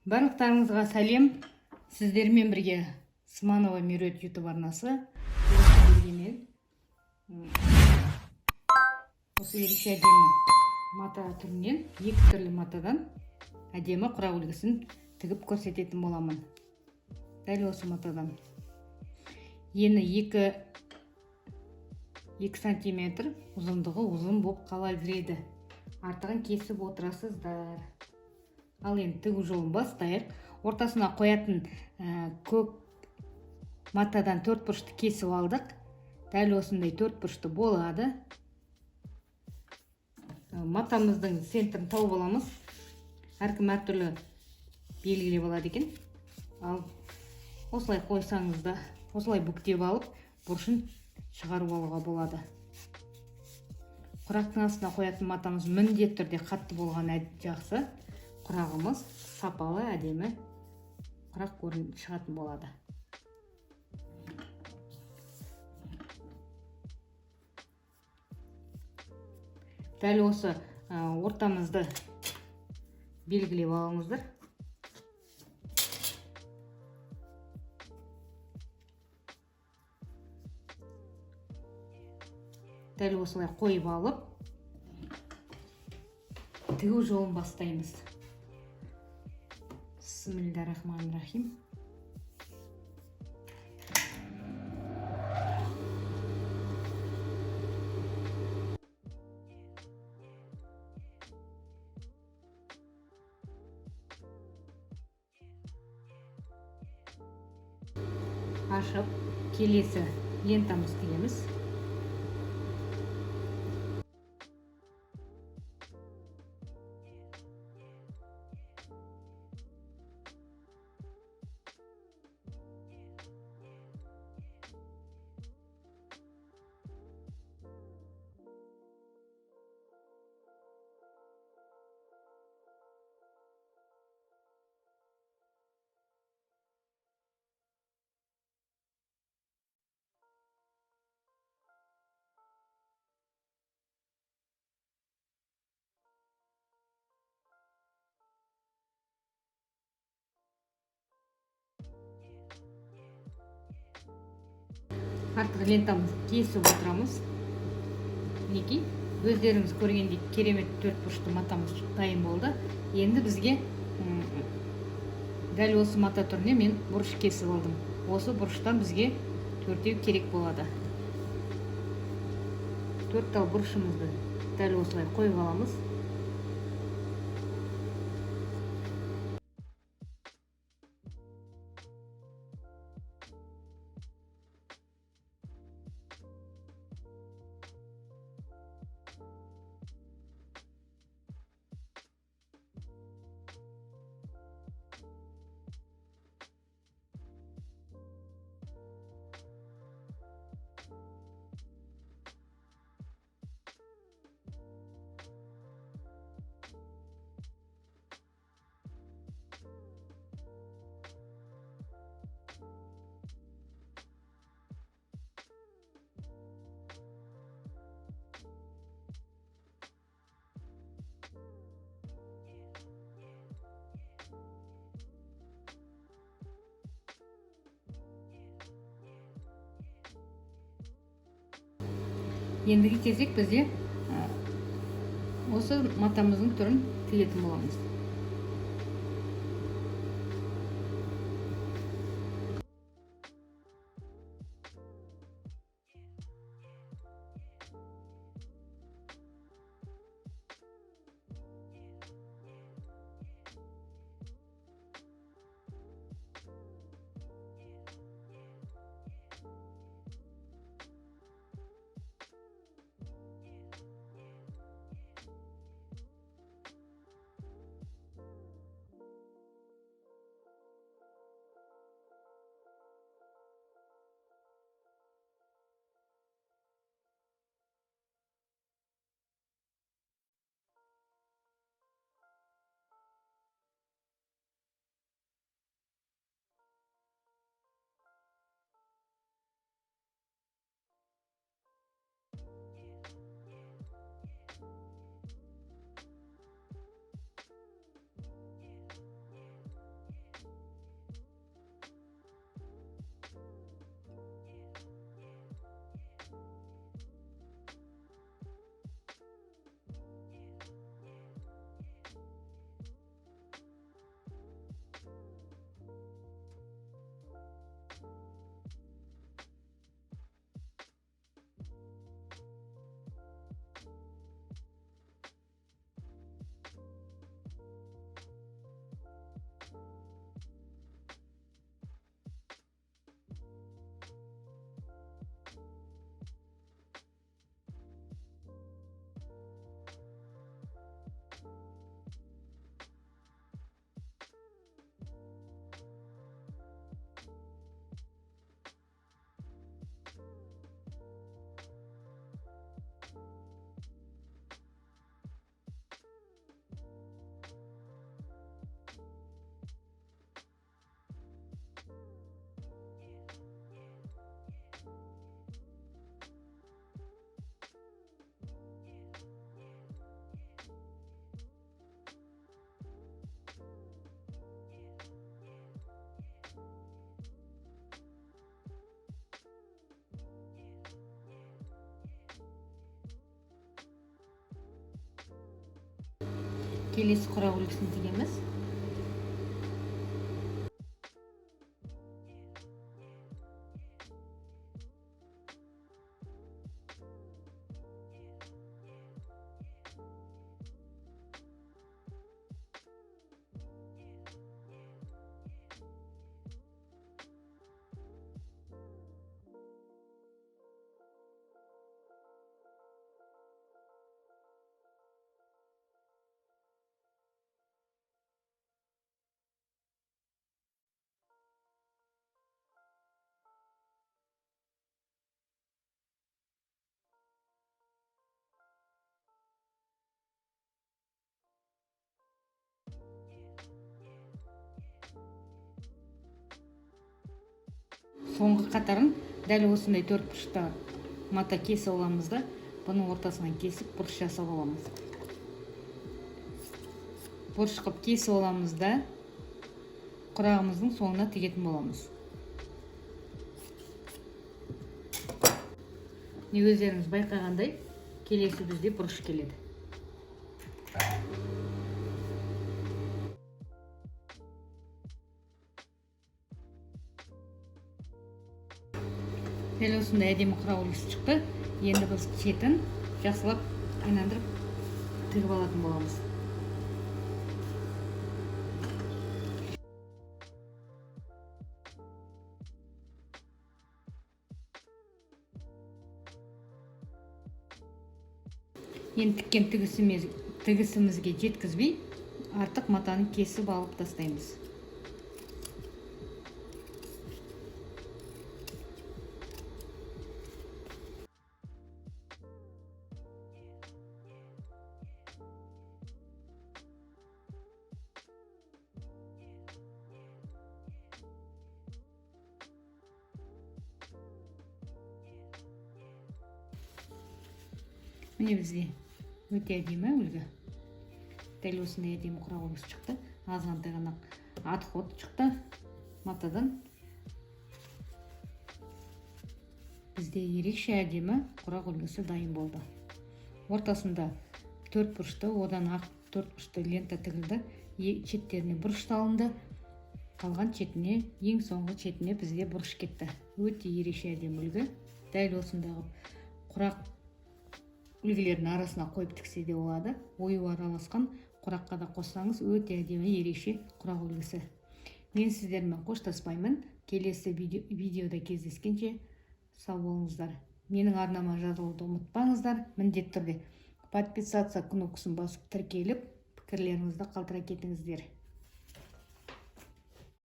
Барлықтарыңызға сәлем. Сіздермен бірге Сманова Меруерт YouTube арнасы. Осы ерекше әдемі мата түрінен, екі түрлі матадан әдемі құрақ үлгісін тігіп көрсететін боламын. Дәл осы матадан. Ені 2 сантиметр, ұзындығы ұзын болып қала береді. Артығын кесіп отырасыздар. Ал енді тігу жолын бастайық. Ортасына қоятын көк матадан 4 бұрышты кесіп алдық. Дәл осындай 4 бұрышты болады. Матамыздың центрін тауып аламыз. Әркім әртүрлі белгілеп алады екен. Ал осылай қойсаңыз да, осылай бүктеп алып, бұрышын шығарып алуға болады. Құрақтың астына қоятын матамыз міндетті түрде қатты болған жақсы. Құрағымыз сапалы, әдемі құрақ көрініп шығатын болады. Дәл осы ортамызды белгілеп алыңыздар. Дәл осылай қойып алып, тігу жолын бастаймыз. Бисмиллахиррахманиррахим. Ашып, келесі лентамыз тігеміз. Артық лентамызды кесіп отырамыз. Мінекей, өздеріңіз көргендей керемет 4 бұрышты матамыз дайын болды. Енді бізге дәл осы мата түріне мен бұрыш кесіп алдым. Осы бұрыштан бізге 4 керек болады. 4 тал бұрышымызды дәл осылай қойып аламыз. Ендігі кезек бізде осы матамыздың түрін тігетін боламыз. келесі құрақ үлгісін тігеміз. Соңғы қатарын дәл осындай төрт бұрышта мата кесіп аламыз да, бұның ортасынан кесіп бұрыш жасап аламыз. Бұрыш қып кесіп аламыз да, құрағымыздың соңына тігетін боламыз. Өздеріңіз байқағандай, келесі бізде бұрыш келеді. Дәл осындай әдемі құрақ үлгісі шықты. Енді біз шетін жақсылап айналдырып тігіп алатын боламыз. Енді тіккен тігісімізге жеткізбей, артық матаны кесіп алып тастаймыз. Міне бізде өте әдемі үлгі. Дәл осындай әдемі құрақ үлгісі шықты. Азғантай ғана отход шықты матадан. Бізде ерекше әдемі құрақ үлгісі дайын болды. Ортасында төрт бұрышты, одан ақ төрт бұрышты лента тігілді. Шеттеріне бұрыш салынды. Қалған шетіне, ең соңғы шетіне бізде бұрыш кетті. Өте ерекше әдемі үлгі. Дәл осындағы құрақ үлгілердің арасына қойып тіксе де болады. Ою араласқан құраққа да қоссаңыз өте әдемі ерекше құрақ үлгісі. Мен сіздермен қоштаспаймын. Келесі видеода кездескенше сау болыңыздар. Менің арнама жазылуды ұмытпаңыздар. Міндетті түрде подписаться кнопкасын басып тіркеліп, пікірлеріңізді қалдыра кетіңіздер.